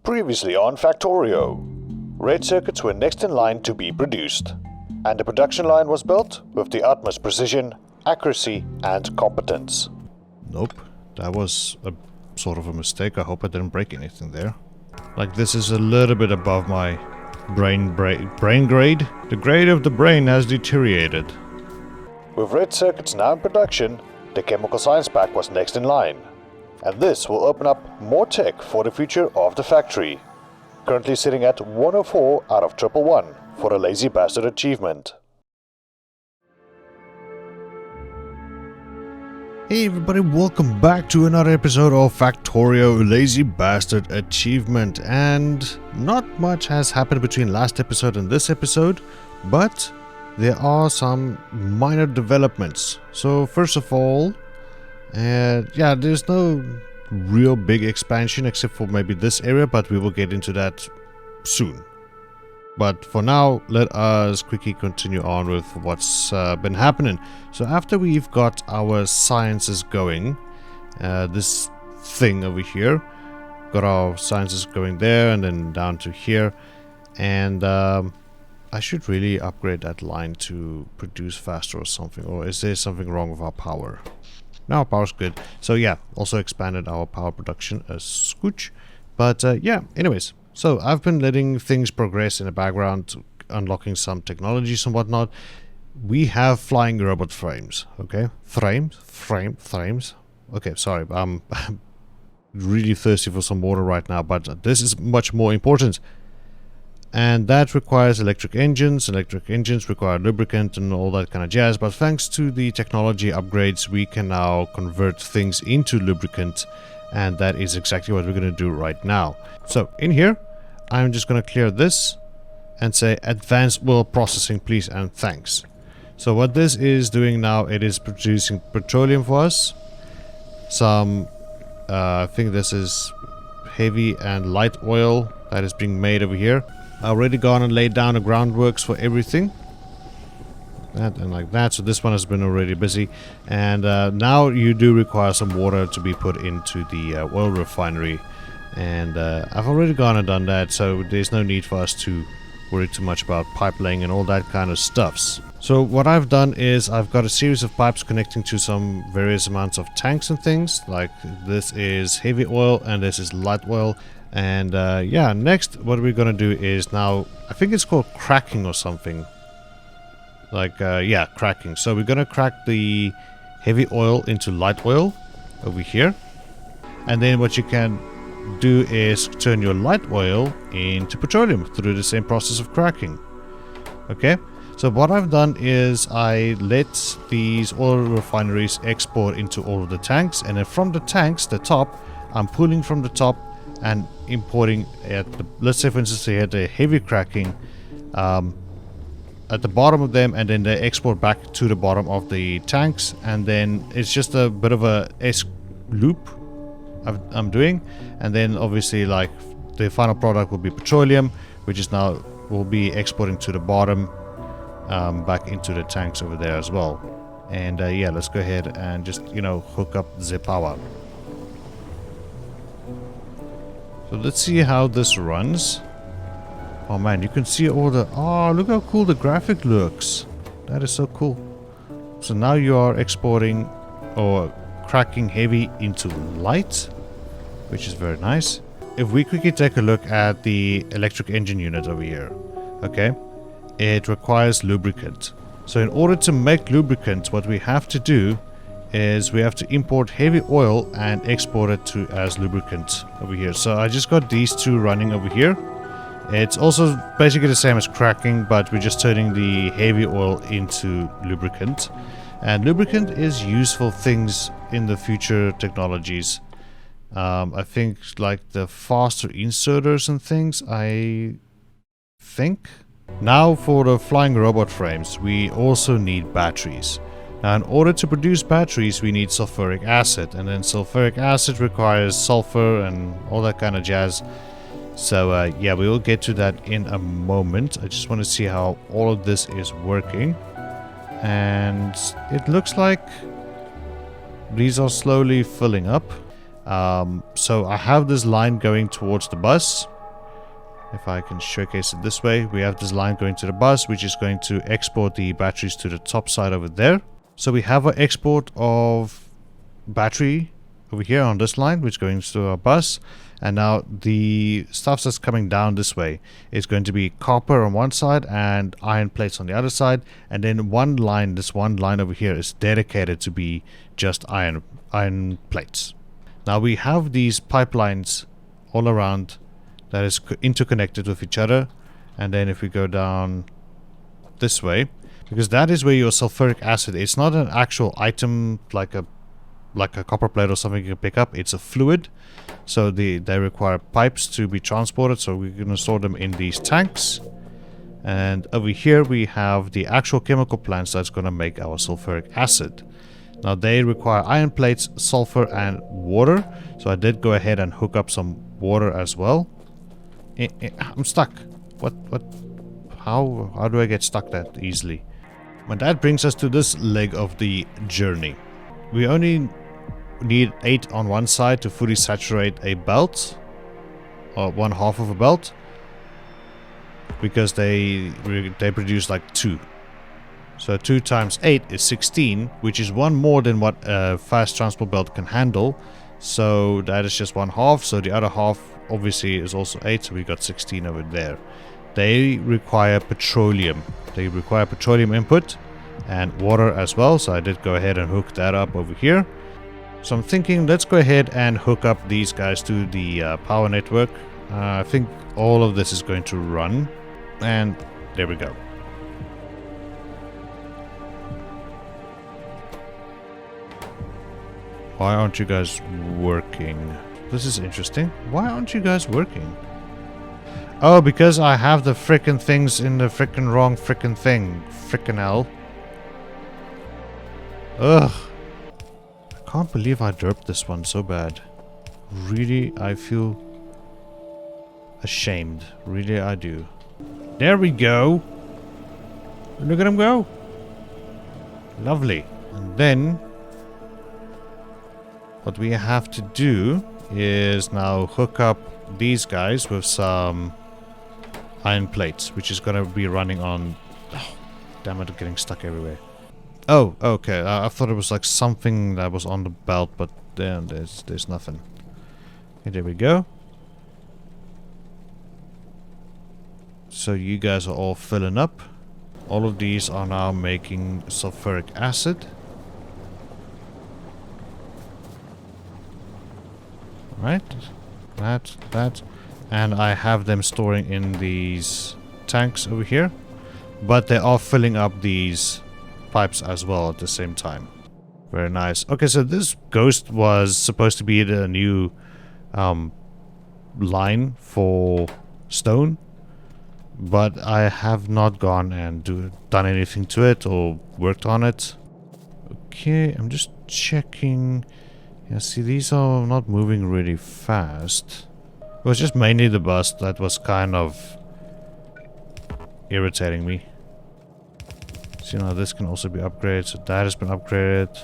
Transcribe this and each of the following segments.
Previously on Factorio, red circuits were next in line to be produced, and the production line was built with the utmost precision, accuracy and competence. Nope, that was a sort of a mistake. I hope I didn't break anything there. Like, this is a little bit above my brain grade. The grade of the brain has deteriorated. With red circuits now in production, the chemical science pack was next in line. And this will open up more tech for the future of the factory. Currently sitting at 104 out of 111 for the Lazy Bastard Achievement. Hey everybody, welcome back to another episode of Factorio Lazy Bastard Achievement. And not much has happened between last episode and this episode, but there are some minor developments. So first of all, yeah, there's no real big expansion except for maybe this area, but we will get into that soon. But for now, let us quickly continue on with what's been happening. So after we've got our sciences going, this thing over here, got our sciences going there and then down to here, and I should really upgrade that line to produce faster or something. Or is there something wrong with our power? Now power's good. So yeah, also expanded our power production a scooch. But yeah, anyways. So I've been letting things progress in the background, unlocking some technologies and whatnot. We have flying robot frames, okay? Frames. Okay, sorry, I'm really thirsty for some water right now, but this is much more important. And that requires electric engines. Electric engines require lubricant and all that kind of jazz. But thanks to the technology upgrades, we can now convert things into lubricant. And that is exactly what we're going to do right now. So in here, I'm just going to clear this and say advanced oil processing, please and thanks. So what this is doing now, it is producing petroleum for us. Some, I think this is heavy and light oil that is being made over here. I already gone and laid down the groundworks for everything. That and like that. So this one has been already busy. And now you do require some water to be put into the oil refinery. And I've already gone and done that. So there's no need for us to worry too much about pipe laying and all that kind of stuffs. So what I've done is I've got a series of pipes connecting to some various amounts of tanks and things. Like this is heavy oil and this is light oil. And yeah, next what we're gonna do is now, I think it's called cracking or something. Like, yeah, cracking. So we're gonna crack the heavy oil into light oil over here. And then what you can do is turn your light oil into petroleum through the same process of cracking. Okay, so what I've done is I let these oil refineries export into all of the tanks. And then from the tanks, the top, I'm pulling from the top and importing at the, let's say for instance they had a heavy cracking at the bottom of them, and then they export back to the bottom of the tanks, and then it's just a bit of a S loop I'm doing, and then obviously like the final product will be petroleum, which is now will be exporting to the bottom back into the tanks over there as well. And yeah, let's go ahead and just, you know, hook up the power. So let's see how this runs. Oh man, you can see all the... Oh, look how cool the graphic looks. That is so cool. So now you are exporting or cracking heavy into light, which is very nice. If we quickly take a look at the electric engine unit over here, okay, it requires lubricant. So in order to make lubricant, what we have to do is we have to import heavy oil and export it to as lubricant over here. So I just got these two running over here. It's also basically the same as cracking, but we're just turning the heavy oil into lubricant. And lubricant is useful things in the future technologies. I think like the faster inserters and things, I think. Now for the flying robot frames, we also need batteries. Now in order to produce batteries, we need sulfuric acid, and then sulfuric acid requires sulfur and all that kind of jazz. So yeah, we will get to that in a moment. I just want to see how all of this is working. And it looks like these are slowly filling up. So I have this line going towards the bus, If I can showcase it this way, we have this line going to the bus, which is going to export the batteries to the top side over there. So we have an export of battery over here on this line, which goes to our bus. And now the stuff that's coming down this way is going to be copper on one side and iron plates on the other side. And then one line, this one line over here, is dedicated to be just iron plates. Now we have these pipelines all around that is interconnected with each other. And then if we go down this way, because that is where your sulfuric acid, it's not an actual item like a copper plate or something you can pick up. It's a fluid, so they require pipes to be transported, so we're going to store them in these tanks. And over here we have the actual chemical plants that's going to make our sulfuric acid. Now they require iron plates, sulfur and water, so I did go ahead and hook up some water as well. I'm stuck. What? How do I get stuck that easily? And that brings us to this leg of the journey. We only need 8 on one side to fully saturate a belt, or one half of a belt, because they produce like 2. So 2 times 8 is 16, which is 1 more than what a fast transport belt can handle. So that is just 1/2. So the other half obviously is also 8. So we got 16 over there. They require petroleum. They require petroleum input and water as well. So I did go ahead and hook that up over here. So I'm thinking, let's go ahead and hook up these guys to the power network. I think all of this is going to run. And there we go. Why aren't you guys working? This is interesting. Why aren't you guys working? Oh, because I have the frickin' things in the frickin' wrong frickin' thing. Frickin' hell. Ugh. I can't believe I derped this one so bad. Really, I feel ashamed. Really, I do. There we go. Look at him go. Lovely. And then what we have to do is now hook up these guys with some iron plates, which is going to be running on... Oh, damn it, I'm getting stuck everywhere. Oh, okay. I thought it was like something that was on the belt, but then there's nothing. Okay, there we go. So you guys are all filling up. All of these are now making sulfuric acid. Right, that, and I have them storing in these tanks over here, but they are filling up these pipes as well at the same time. Very nice. Okay, so this ghost was supposed to be the new line for stone, but I have not gone and done anything to it or worked on it. Okay, I'm just checking. Yeah, see, these are not moving really fast. It was just mainly the bus that was kind of irritating me. See, now this can also be upgraded, so that has been upgraded.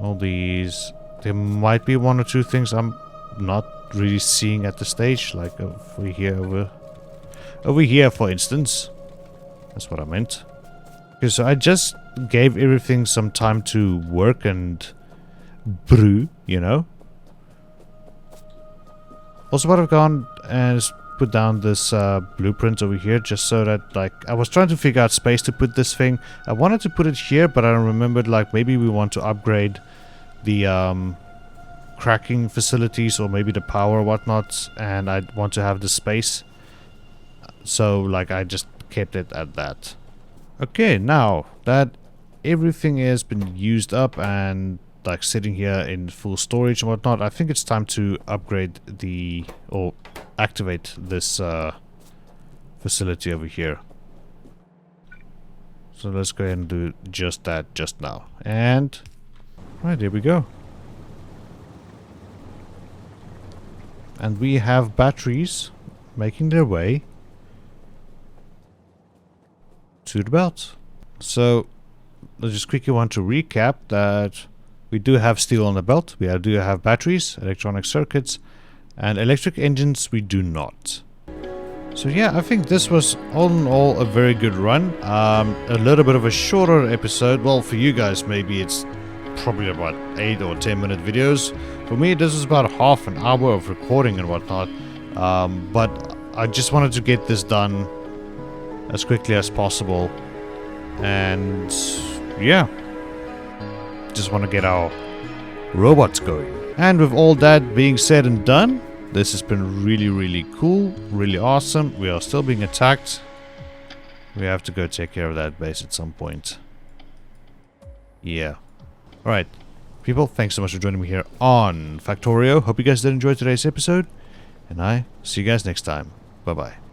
All these. There might be 1 or 2 things I'm not really seeing at the stage, like over here, for instance. That's what I meant. Okay, so I just gave everything some time to work and brew, you know. Also, what I've gone and put down this blueprint over here, just so that, like, I was trying to figure out space to put this thing. I wanted to put it here, but I remembered, like, maybe we want to upgrade the cracking facilities or maybe the power or whatnot, and I want to have the space. So, like, I just kept it at that. Okay, now that everything has been used up and like sitting here in full storage and whatnot, I think it's time to upgrade or activate this facility over here. So let's go ahead and do just that just now. And right, there we go. And we have batteries making their way to the belt. So I just quickly want to recap that we do have steel on the belt, we do have batteries, electronic circuits, and electric engines we do not. So yeah, I think this was all in all a very good run. A little bit of a shorter episode. Well, for you guys maybe it's probably about 8 or 10 minute videos. For me this was about half an hour of recording and whatnot. But I just wanted to get this done as quickly as possible. And yeah, just want to get our robots going. And with all that being said and done, this has been really cool, really awesome. We are still being attacked. We have to go take care of that base at some point. Yeah. Alright, people, thanks so much for joining me here on Factorio. Hope you guys did enjoy today's episode. And I see you guys next time. Bye-bye.